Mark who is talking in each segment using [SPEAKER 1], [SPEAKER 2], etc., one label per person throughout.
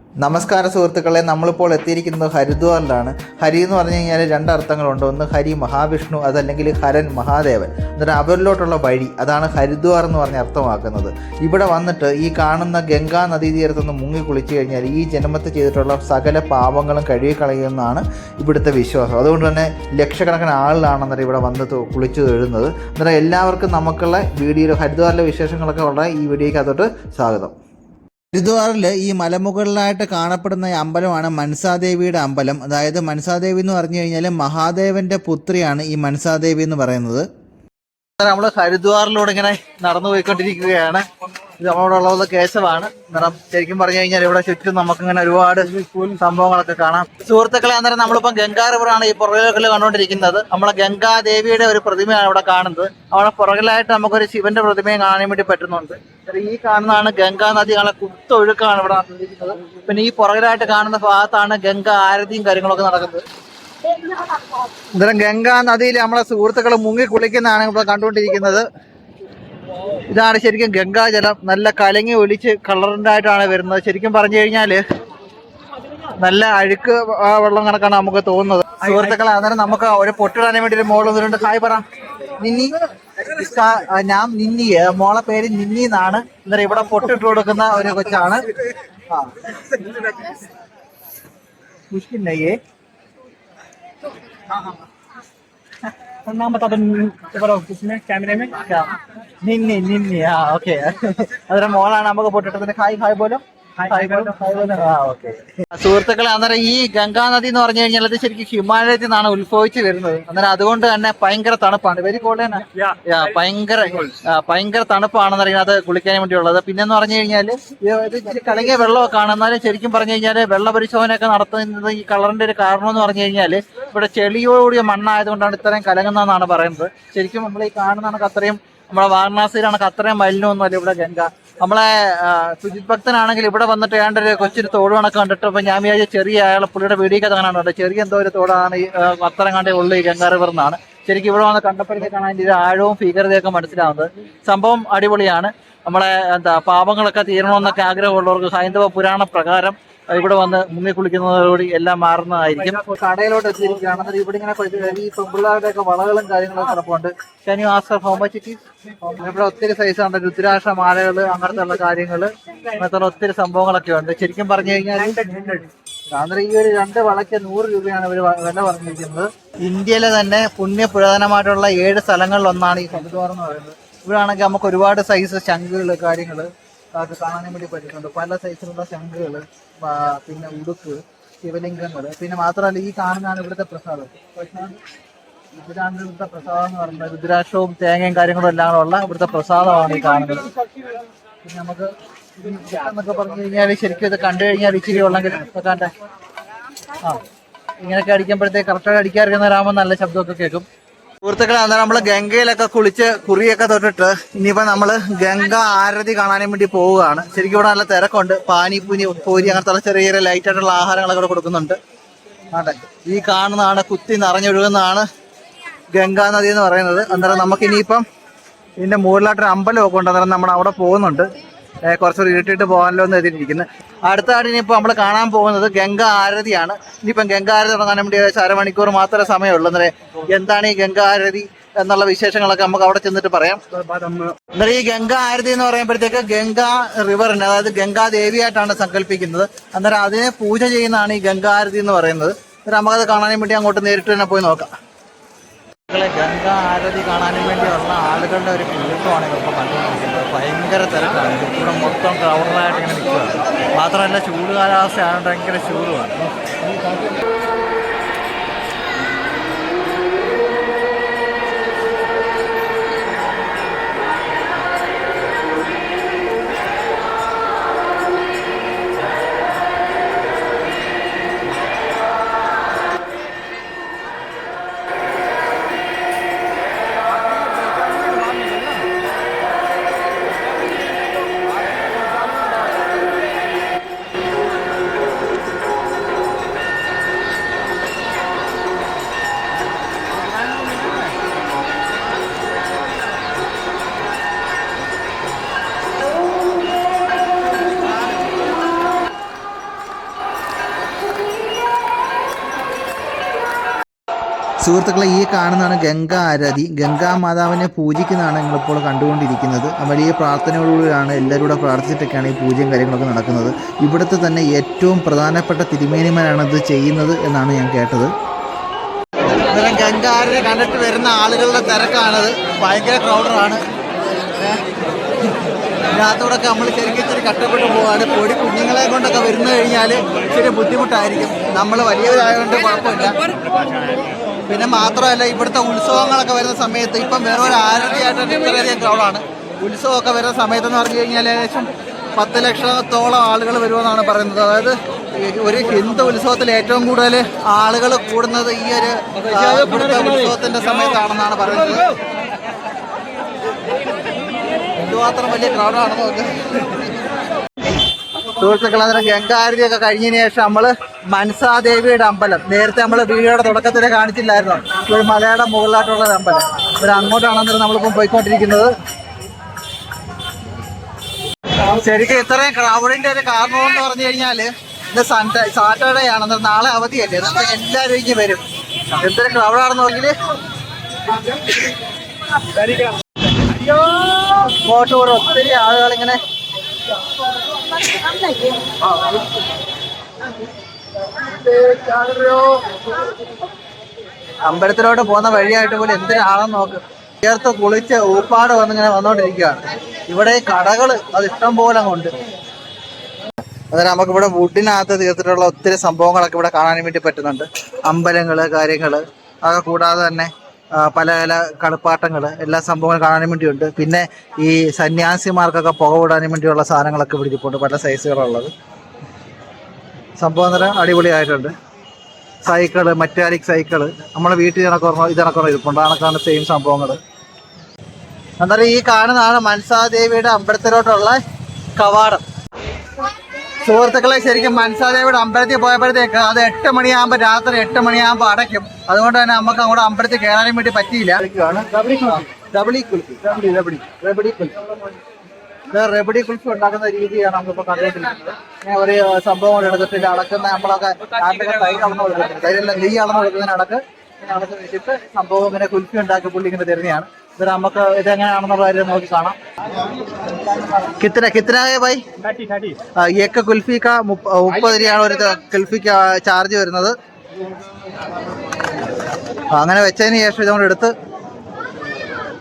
[SPEAKER 1] നമസ്കാര സുഹൃത്തുക്കളെ, നമ്മളിപ്പോൾ എത്തിയിരിക്കുന്നത് ഹരിദ്വാറിലാണ്. ഹരി എന്ന് പറഞ്ഞു കഴിഞ്ഞാൽ രണ്ടർത്ഥങ്ങളുണ്ട്. ഒന്ന് ഹരി മഹാവിഷ്ണു, അതല്ലെങ്കിൽ ഹരൻ മഹാദേവൻ. എന്നിട്ട് അവരിലോട്ടുള്ള വഴി, അതാണ് ഹരിദ്വാർ എന്ന് പറഞ്ഞ് അർത്ഥമാക്കുന്നത്. ഇവിടെ വന്നിട്ട് ഈ കാണുന്ന ഗംഗാ നദീതീരത്തൊന്ന് മുങ്ങി കുളിച്ചു കഴിഞ്ഞാൽ ഈ ജന്മത്തിൽ ചെയ്തിട്ടുള്ള സകല പാപങ്ങളും കഴുകിക്കളയുമെന്നാണ് ഇവിടുത്തെ വിശ്വാസം. അതുകൊണ്ട് തന്നെ ലക്ഷക്കണക്കിന് ആളുകളാണെന്നറിയാം ഇവിടെ വന്ന് കുളിച്ചു തൊഴുന്നത്. എന്നിട്ട് എല്ലാവർക്കും നമുക്കുള്ള വീഡിയോ ഹരിദ്വാറിലെ വിശേഷങ്ങളൊക്കെ ഉള്ള ഈ വീഡിയോയ്ക്ക് അതോട്ട് സ്വാഗതം. ഹരിദ്വാറിൽ ഈ മലമുകളിലായിട്ട് കാണപ്പെടുന്ന ഈ അമ്പലമാണ് മനസാദേവിയുടെ അമ്പലം. അതായത് മനസാദേവി എന്ന് പറഞ്ഞു കഴിഞ്ഞാൽ മഹാദേവന്റെ പുത്രിയാണ് ഈ മനസാദേവി എന്ന് പറയുന്നത്. നമ്മൾ ഹരിദ്വാറിലൂടെ ഇങ്ങനെ നടന്നു പോയിക്കൊണ്ടിരിക്കുകയാണ്. ഇത് നമ്മളോട് ഉള്ളത് കേശവാണ്. അന്നേരം ശരിക്കും പറഞ്ഞു കഴിഞ്ഞാൽ ഇവിടെ ചുറ്റും നമുക്കിങ്ങനെ ഒരുപാട് സംഭവങ്ങളൊക്കെ കാണാം. സുഹൃത്തുക്കളെ, അന്നേരം നമ്മളിപ്പം ഗംഗാ റിവറാണ് ഈ പുറകിൽ കണ്ടുകൊണ്ടിരിക്കുന്നത്. നമ്മളെ ഗംഗാദേവിയുടെ ഒരു പ്രതിമയാണ് ഇവിടെ കാണുന്നത്. അവിടെ പുറകിലായിട്ട് നമുക്കൊരു ശിവന്റെ പ്രതിമയും കാണാൻ വേണ്ടി പറ്റുന്നുണ്ട്. ഈ കാണുന്നതാണ് ഗംഗാ നദി. കാണാൻ കുത്തൊഴുക്കാണ് ഇവിടെ നടന്നിരിക്കുന്നത്. പിന്നെ ഈ പുറകിലായിട്ട് കാണുന്ന ഭാഗത്താണ് ഗംഗാ ആരതിയും കാര്യങ്ങളൊക്കെ നടക്കുന്നത്. ഇത്തരം ഗംഗാ നദിയിൽ നമ്മളെ സുഹൃത്തുക്കൾ മുങ്ങി കുളിക്കുന്നതാണ് ഇവിടെ കണ്ടുകൊണ്ടിരിക്കുന്നത്. ഇതാണ് ശരിക്കും ഗംഗാജലം. നല്ല കലങ്ങി ഒലിച്ച് കളറിൻ്റെ ആയിട്ടാണ് വരുന്നത്. ശരിക്കും പറഞ്ഞു കഴിഞ്ഞാൽ നല്ല അഴുക്ക് വെള്ളം കണക്കാണ് നമുക്ക് തോന്നുന്നത്. സുഹൃത്തുക്കളെ, അന്നേരം നമുക്ക് ഒരു പൊട്ടിടാൻ വേണ്ടി ഒരു മോള് വന്നിട്ടുണ്ട്. ഹായ് പറ നിന്നി. ഞാൻ നിന്നി, മോളെ പേര് നിന്നി എന്നാണ്. അന്നേരം ഇവിടെ പൊട്ടിട്ട് കൊടുക്കുന്ന ഒരു കൊച്ചാണ്. മുഷ്കിന്നയ്യേ
[SPEAKER 2] नाम बता दो इसमें कैमरे में क्या
[SPEAKER 1] നിന്നി നിന്നി. ഓക്കെ, അന്നേരം മോളാണ് നമുക്ക് പൊട്ടിട്ടതിന് ഹായ് ഹായ് പോലും. സുഹൃത്തുക്കളെ, അന്നേരം ഈ ഗംഗാ നദി എന്ന് പറഞ്ഞു കഴിഞ്ഞാൽ അത് ശരിക്കും ഹിമാലയത്തിൽ നിന്നാണ് ഉത്ഭവിച്ച് വരുന്നത്. അന്നേരം അതുകൊണ്ട് തന്നെ ഭയങ്കര തണുപ്പാണ്. വെരി കോൾഡ് തന്നെ, ഭയങ്കര തണുപ്പാണെന്ന് അറിയുന്നത് കുളിക്കാൻ വേണ്ടിയുള്ളത്. പിന്നെന്ന് പറഞ്ഞു കഴിഞ്ഞാൽ ഇത് കലങ്ങിയ വെള്ളമൊക്കെ കാണുന്നാലും ശരിക്കും പറഞ്ഞു കഴിഞ്ഞാൽ വെള്ള പരിശോധനയൊക്കെ നടത്തുന്നത് ഈ കളറിന്റെ ഒരു കാരണം എന്ന് പറഞ്ഞു കഴിഞ്ഞാൽ ഇവിടെ ചെളിയോടിയ മണ്ണായതുകൊണ്ടാണ് ഇത്രയും കലങ്ങുന്നതെന്നാണ് പറയുന്നത്. ശരിക്കും നമ്മൾ ഈ കാണുന്ന കണക്ക് അത്രയും നമ്മളെ വാരണാസിയിലാണെങ്കിൽ അത്രയും മലിനമൊന്നുമല്ല ഇവിടെ ഗംഗ. നമ്മളെ സുജിത് ഭക്തനാണെങ്കിൽ ഇവിടെ വന്നിട്ട് ഏണ്ടൊരു കൊച്ചിന് തോട് കണക്ക് കണ്ടിട്ട് അപ്പൊ ഞാൻ വിചാരിച്ച ചെറിയ അയാളെ പുള്ളിയുടെ വീടിയൊക്കെ കാണാനുണ്ട്. ചെറിയ എന്തോ ഒരു തോടാണ് ഈ അത്തരം കണ്ടേ ഉള്ളു ഈ ഗംഗാ റിവർ എന്നാണ്. ശരിക്കും ഇവിടെ വന്ന് കണ്ടപ്പോഴത്തേക്കാണ് അതിൻ്റെ ഒരു ആഴവും ഭീകരതയൊക്കെ മനസ്സിലാവുന്നത്. സംഭവം അടിപൊളിയാണ്. നമ്മളെ പാപങ്ങളൊക്കെ തീരണമെന്നൊക്കെ ആഗ്രഹമുള്ളവർക്ക് ഹൈന്ദവ പുരാണ പ്രകാരം ഇവിടെ വന്ന് മുങ്ങി കുളിക്കുന്നതോടുകൂടി എല്ലാം മാറുന്നതായിരിക്കും. കടയിലോട്ട് എത്തിയിരിക്കുകയാണ്. ഇവിടെ ഇങ്ങനെ ഈ പെൺപിള്ളേരുടെ ഒക്കെ വളകളും കാര്യങ്ങളൊക്കെ കിടപ്പുണ്ട്. Can you ask how much it is? ഇവിടെ ഒത്തിരി സൈസുണ്ട്. രുദ്രാക്ഷ മാലകള്, അങ്ങനത്തെ ഉള്ള കാര്യങ്ങള്, അങ്ങനത്തെ ഒത്തിരി സംഭവങ്ങളൊക്കെ ഉണ്ട്. ശരിക്കും പറഞ്ഞു കഴിഞ്ഞാൽ അന്നേരം ഈ ഒരു 2 വളയ്ക്ക് 100 രൂപയാണ് ഇവർ വില പറഞ്ഞിരിക്കുന്നത്. ഇന്ത്യയിലെ തന്നെ പുണ്യപുരാതനമായിട്ടുള്ള 7 സ്ഥലങ്ങളിലൊന്നാണ് ഈ ഹരിദ്വാർ എന്ന് പറയുന്നത്. ഇവിടെ ആണെങ്കിൽ നമുക്ക് ഒരുപാട് സൈസ് ശംഖുകള് കാര്യങ്ങള് അതൊക്കെ കാണാനും വേണ്ടി പറ്റുന്നുണ്ട്. പല സൈസിലുള്ള ശംഖുകള്, പിന്നെ ഉടുക്ക്, ശിവലിംഗങ്ങള്. പിന്നെ മാത്രമല്ല ഈ കാണുന്നതാണ് ഇവിടുത്തെ പ്രസാദം. ഇതാണ് ഇവിടുത്തെ പ്രസാദം എന്ന് പറയുന്നത്. രുദ്രാക്ഷവും തേങ്ങയും കാര്യങ്ങളും എല്ലാം ഉള്ള ഇവിടുത്തെ പ്രസാദമാണ് ഈ കാണുന്നത്. പിന്നെ നമുക്ക് എന്നൊക്കെ പറഞ്ഞു കഴിഞ്ഞാൽ ശരിക്കും ഇത് കണ്ടു കഴിഞ്ഞാൽ ഇച്ചിരി ഉള്ളെങ്കിൽ കണ്ടേ ഇങ്ങനെയൊക്കെ അടിക്കുമ്പോഴത്തേക്ക് കറക്റ്റായിട്ട് അടിക്കാതിരിക്കുന്നവരാകുമ്പോൾ നല്ല ശബ്ദമൊക്കെ കേൾക്കും. സുഹൃത്തുക്കളെ, അന്നേരം നമ്മള് ഗംഗയിലൊക്കെ കുളിച്ച് കുറിയൊക്കെ തൊട്ടിട്ട് ഇനിയിപ്പോ നമ്മള് ഗംഗ ആരതി കാണാനും വേണ്ടി പോവുകയാണ്. ശരിക്കും ഇവിടെ നല്ല തിരക്കുണ്ട്. പാനിപ്പൂനി, പൂരി, അങ്ങനത്തെ ചെറിയ ചെറിയ ലൈറ്റ് ആയിട്ടുള്ള ആഹാരങ്ങളൊക്കെ ഇവിടെ കൊടുക്കുന്നുണ്ട്. അതെ, ഈ കാണുന്നതാണ് കുത്തി നിറഞ്ഞൊഴുകുന്നതാണ് ഗംഗാ നദി എന്ന് പറയുന്നത്. അന്നേരം നമുക്ക് ഇനിയിപ്പം ഇതിന്റെ മുകളിലായിട്ടൊരു അമ്പലമൊക്കെ ഉണ്ട്. അന്നേരം നമ്മൾ അവിടെ പോകുന്നുണ്ട്. കുറച്ചുകൂടി ഇരുട്ടിട്ട് പോകാനല്ലോ എന്ന് എഴുതിയിരിക്കുന്നത്. അടുത്തായിട്ട് ഇനിയിപ്പോൾ നമ്മൾ കാണാൻ പോകുന്നത് ഗംഗാ ആരതിയാണ്. ഇനിയിപ്പം ഗംഗാ ആരതി തുടങ്ങാൻ വേണ്ടി ഏകദേശം അരമണിക്കൂർ മാത്രമേ സമയമുള്ളൂ. അന്നേരം എന്താണ് ഈ ഗംഗാ ആരതി എന്നുള്ള വിശേഷങ്ങളൊക്കെ നമുക്ക് അവിടെ ചെന്നിട്ട് പറയാം. അന്നേരം ഈ ഗംഗാ ആരതി എന്ന് പറയുമ്പോഴത്തേക്ക് ഗംഗാ റിവറിന്, അതായത് ഗംഗാ ദേവിയായിട്ടാണ് സങ്കല്പിക്കുന്നത്. അന്നേരം അതിനെ പൂജ ചെയ്യുന്നതാണ് ഈ ഗംഗാ ആരതി എന്ന് പറയുന്നത്. അന്നേരം നമുക്കത് കാണാനും വേണ്ടി അങ്ങോട്ട് നേരിട്ട് തന്നെ പോയി നോക്കാം. ഗംഗാ ആരതി കാണാനും വേണ്ടിയുള്ള ആളുകളുടെ ഒരു കൂട്ടമാണ് ഇപ്പോൾ കണ്ടുകൊണ്ടിരിക്കുന്നത്. ഭയങ്കര തിരക്കാണ്. ഇവിടെ മൊത്തം ക്രൗഡായിട്ട് ഇങ്ങനെ നിൽക്കുകയാണ്. മാത്രമല്ല ചൂട് കാലാവസ്ഥയാണ്, ഭയങ്കര ചൂടുമാണ്. സുഹൃത്തുക്കളെ, ഈ കാണുന്നതാണ് ഗംഗാ ആരതി. ഗംഗാ മാതാവിനെ പൂജിക്കുന്നതാണ് നിങ്ങളിപ്പോൾ കണ്ടുകൊണ്ടിരിക്കുന്നത്. വലിയ പ്രാർത്ഥനയോടുകൂടിയാണ് എല്ലാവരും കൂടെ പ്രാർത്ഥിച്ചിട്ടൊക്കെയാണ് ഈ പൂജയും കാര്യങ്ങളൊക്കെ നടക്കുന്നത്. ഇവിടുത്തെ തന്നെ ഏറ്റവും പ്രധാനപ്പെട്ട തിരുമേനിമാരാണ് ഇത് ചെയ്യുന്നത് എന്നാണ് ഞാൻ കേട്ടത്. ഗംഗാ ആരതി കണ്ടിട്ട് വരുന്ന ആളുകളുടെ തിരക്കാണത്. ഭയങ്കര ക്രൗഡറാണ്. ഇതിനകത്തൂടെയൊക്കെ നമ്മൾ ശരിക്കും ഇച്ചിരി കഷ്ടപ്പെട്ട് പോവാണ്. പൊടി കുഞ്ഞുങ്ങളെ കൊണ്ടൊക്കെ വരുന്നു കഴിഞ്ഞാൽ ഇച്ചിരി ബുദ്ധിമുട്ടായിരിക്കും. നമ്മൾ വലിയവരായതുകൊണ്ട് കുഴപ്പമില്ല. പിന്നെ മാത്രമല്ല, ഇവിടുത്തെ ഉത്സവങ്ങളൊക്കെ വരുന്ന സമയത്ത് ഇപ്പം വേറെ ഒരു ആരതിയായിട്ട് ഇത്രയധികം ക്രൗഡാണ്. ഉത്സവമൊക്കെ വരുന്ന സമയത്തെന്ന് പറഞ്ഞു കഴിഞ്ഞാൽ ഏകദേശം 10 ലക്ഷത്തോളം ആളുകൾ വരുമെന്നാണ് പറയുന്നത്. അതായത് ഒരു ഹിന്ദു ഉത്സവത്തിൽ ഏറ്റവും കൂടുതൽ ആളുകൾ കൂടുന്നത് ഈ ഒരു ഇവിടുത്തെ ഉത്സവത്തിൻ്റെ സമയത്താണെന്നാണ് പറയുന്നത്. എന്തുമാത്രം വലിയ ക്രൗഡാണെന്ന് നോക്ക് സുഹൃത്തുക്കൾ. അന്നേരം ഗംഗാരതിയൊക്കെ കഴിഞ്ഞതിന് ശേഷം നമ്മൾ മനസാദേവിയുടെ അമ്പലം, നേരത്തെ നമ്മൾ വീഡിയോയുടെ തുടക്കത്തിൽ കാണിച്ചില്ലായിരുന്നു, ഒരു മലയുടെ മുകളിലായിട്ടുള്ള അമ്പലം, ഒരു അങ്ങോട്ടാണെന്നേരം നമ്മളിപ്പം പോയിക്കൊണ്ടിരിക്കുന്നത്. ശരിക്കും ഇത്രയും ക്രൗഡിന്റെ ഒരു കാരണം എന്ന് പറഞ്ഞു കഴിഞ്ഞാൽ ഇന്ന് സാറ്റർഡേ ആണ്, നാളെ അവധിയല്ലേ, എല്ലാവരും ഇങ്ങനെ വരും. എന്തൊരു ക്രൗഡാണെന്ന് നോക്കില് ഇങ്ങോട്ട് ഒത്തിരി ആളുകളിങ്ങനെ അമ്പലത്തിലോട്ട് പോകുന്ന വഴിയായിട്ട് പോലും എന്തിനാണെന്ന് നോക്ക്. ചേർത്ത് കുളിച്ച് ഊപ്പാട് വന്നിങ്ങനെ വന്നോണ്ടിരിക്കുകയാണ്. ഇവിടെ കടകൾ അത് ഇഷ്ടം പോലെ ഉണ്ട്. അതായത് നമുക്കിവിടെ വുഡിനകത്ത് തീർത്തിട്ടുള്ള ഒത്തിരി സംഭവങ്ങളൊക്കെ ഇവിടെ കാണാൻ വേണ്ടി പറ്റുന്നുണ്ട്. അമ്പലങ്ങള്, കാര്യങ്ങള്, അതൊക്കെ കൂടാതെ തന്നെ പല പല കളിപ്പാട്ടങ്ങൾ, എല്ലാ സംഭവങ്ങളും കാണാനും വേണ്ടിയുണ്ട്. പിന്നെ ഈ സന്യാസിമാർക്കൊക്കെ പുക വിടാനും വേണ്ടിയുള്ള സാധനങ്ങളൊക്കെ ഇവിടെ ഇരിപ്പുണ്ട്, പല സൈസുകളുള്ളത്. സംഭവം നിറ അടിപൊളിയായിട്ടുണ്ട്. സൈക്കിള്, മെറ്റാലിക് സൈക്കിള്, നമ്മളെ വീട്ടിൽ ഇതിനൊക്കെ ഇരിപ്പുണ്ട്. അതൊക്കെയാണ് സെയിം സംഭവങ്ങൾ. അന്നേരം ഈ കാണുന്നതാണ് മനസാദേവിയുടെ അമ്പലത്തിലോട്ടുള്ള കവാടം. സുഹൃത്തുക്കളെ, ശരിക്കും മനസാദേവിയുടെ അമ്പലത്തിൽ പോയപ്പോഴത്തേക്ക് അത് 8 മണിയാകുമ്പോൾ, രാത്രി 8 മണിയാകുമ്പോൾ അടയ്ക്കും. അതുകൊണ്ട് തന്നെ നമുക്ക് അങ്ങോട്ട് അമ്പലത്തിൽ കയറാനും വേണ്ടി പറ്റിയില്ല. റബഡി കുൽഫി ഉണ്ടാക്കുന്ന രീതിയാണ് നമ്മളിപ്പോൾ കണ്ടുകൊണ്ടിരിക്കുന്നത്. ഒരു സംഭവം എടുത്തിട്ട് അടക്കുന്ന നമ്മളൊക്കെ നാട്ടിലൊക്കെ തൈര് അളന്ന് കൊടുക്കുന്നുണ്ട്. തൈരെല്ലാം നെയ്യ് അളന്ന് കൊടുക്കുന്നതിന് അടക്ക് വെച്ചിട്ട് സംഭവം ഇങ്ങനെ കുൽഫി ഉണ്ടാക്കി പുള്ളി ഇങ്ങനെ തരുന്നതാണ്. ഇത് നമുക്ക് ഇതെങ്ങനെയാണെന്നുള്ള കാര്യം നോക്കി കാണാം. कितना है भाई?
[SPEAKER 2] 30.
[SPEAKER 1] एक कुल्फी का 30 രൂപയാണ് ഒരു കുൽഫിക്ക് ചാർജ് വരുന്നത്. അങ്ങനെ വെച്ചതിന് ശേഷം ഇതുകൊണ്ട് എടുത്ത്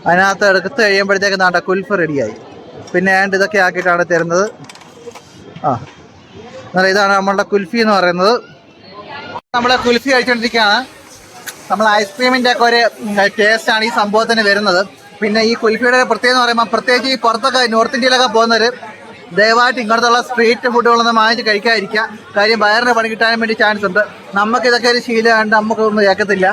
[SPEAKER 1] അതിനകത്ത് എടുത്ത് കഴിയുമ്പോഴത്തേക്ക് നാട്ട കുൽഫ് റെഡിയായി. പിന്നെ ഇതൊക്കെ ആക്കിയിട്ടാണ് തരുന്നത്. എന്നാൽ ഇതാണ് നമ്മളുടെ കുൽഫി എന്ന് പറയുന്നത്. നമ്മളെ കുൽഫി കഴിച്ചുകൊണ്ടിരിക്കുകയാണ്. നമ്മൾ ഐസ്ക്രീമിൻ്റെ ഒക്കെ ഒരു ടേസ്റ്റാണ് ഈ സംഭവത്തിന് വരുന്നത്. പിന്നെ ഈ കുൽഫിയുടെ പ്രത്യേകത എന്ന് പറയുമ്പോൾ, പ്രത്യേകിച്ച് ഈ പുറത്തൊക്കെ നോർത്ത് ഇന്ത്യയിലൊക്കെ പോകുന്നവർ ദയവായിട്ട് ഇങ്ങനത്തുള്ള സ്ട്രീറ്റ് ഫുഡുകളൊന്നും വാങ്ങിച്ച് കഴിക്കാതിരിക്കുക. കാര്യം വയറിന് പണി കിട്ടാനും വേണ്ടി ചാൻസ് ഉണ്ട്. നമുക്കിതൊക്കെ ഒരു ശീലമുണ്ട്, നമുക്കൊന്നും കേൾക്കത്തില്ല.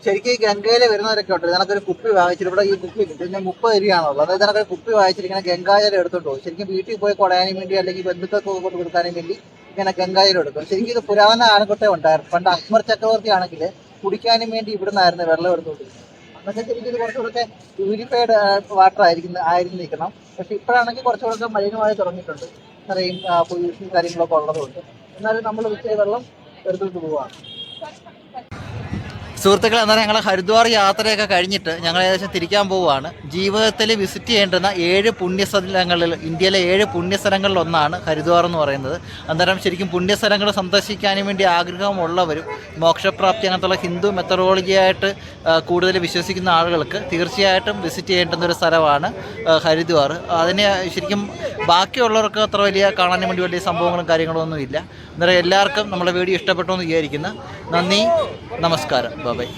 [SPEAKER 1] ശരിക്കും ഈ ഗംഗയിൽ വരുന്നവരൊക്കെ ഉണ്ട്. ഇതിനൊക്കെ കുപ്പി വാങ്ങിച്ചിട്ട്, ഇവിടെ ഈ കുപ്പി പിന്നെ 30 രൂപയാണുള്ളത്. അതായത് ഇതിനൊക്കെ കുപ്പി വാങ്ങിച്ചിരിക്കുന്ന ഗംഗാജലം എടുത്തോണ്ട് പോകും. ശരിക്കും വീട്ടിൽ പോയി കുടയാനും വേണ്ടി അല്ലെങ്കിൽ ബന്ധുക്കൾക്ക് കൊണ്ട് കൊടുക്കാനും വേണ്ടി ഇങ്ങനെ ഗംഗാജലം എടുക്കും. ശരിക്കും ഇത് പുരാതന കാലഘട്ടം ഉണ്ടായിരുന്നു. പണ്ട് അക്ബർ ചക്രവർത്തി ആണെങ്കിൽ കുടിക്കാനും വേണ്ടി ഇവിടുന്നായിരുന്നു വെള്ളം എടുത്തുകൊണ്ടിരുന്നത്. അന്നൊക്കെ ശരിക്കും ഇത് കുറച്ചുകൂടെ പ്യൂരിഫൈഡ് വാട്ടർ ആയിരുന്നിരിക്കണം. പക്ഷെ ഇപ്പോഴാണെങ്കിൽ കുറച്ചുകൂടെ മലിനമായി തുടങ്ങിയിട്ടുണ്ട്. ഇത്രയും പൊല്യൂഷൻ കാര്യങ്ങളൊക്കെ ഉള്ളതുകൊണ്ട്. എന്നാലും നമ്മൾ ഇച്ചിരി വെള്ളം എടുത്തുകൊണ്ട് പോവുകയാണ്. സുഹൃത്തുക്കളെ, എന്നാൽ ഞങ്ങൾ ഹരിദ്വാർ യാത്രയൊക്കെ കഴിഞ്ഞിട്ട് ഞങ്ങൾ ഏകദേശം തിരിക്കാൻ പോവുകയാണ്. ജീവിതത്തിൽ വിസിറ്റ് ചെയ്യേണ്ടുന്ന 7 പുണ്യസ്ഥലങ്ങളിൽ, ഇന്ത്യയിലെ 7 പുണ്യസ്ഥലങ്ങളിൽ ഒന്നാണ് ഹരിദ്വാർ എന്ന് പറയുന്നത്. അന്നേരം ശരിക്കും പുണ്യസ്ഥലങ്ങൾ സന്ദർശിക്കാനും വേണ്ടി ആഗ്രഹമുള്ളവരും മോക്ഷപ്രാപ്തി അങ്ങനത്തുള്ള ഹിന്ദു മെത്തഡോളജിയായിട്ട് കൂടുതൽ വിശ്വസിക്കുന്ന ആളുകൾക്ക് തീർച്ചയായിട്ടും വിസിറ്റ് ചെയ്യേണ്ടുന്ന ഒരു സ്ഥലമാണ് ഹരിദ്വാർ. അതിന് ശരിക്കും ബാക്കിയുള്ളവർക്ക് അത്ര വലിയ കാണാനും വേണ്ടി വലിയ സംഭവങ്ങളും കാര്യങ്ങളും ഒന്നുമില്ല. അന്നേരം എല്ലാവർക്കും നമ്മളെ വീഡിയോ ഇഷ്ടപ്പെട്ടു എന്ന് വിചാരിക്കുന്നു. നന്ദി, നമസ്കാരം, ബൈ.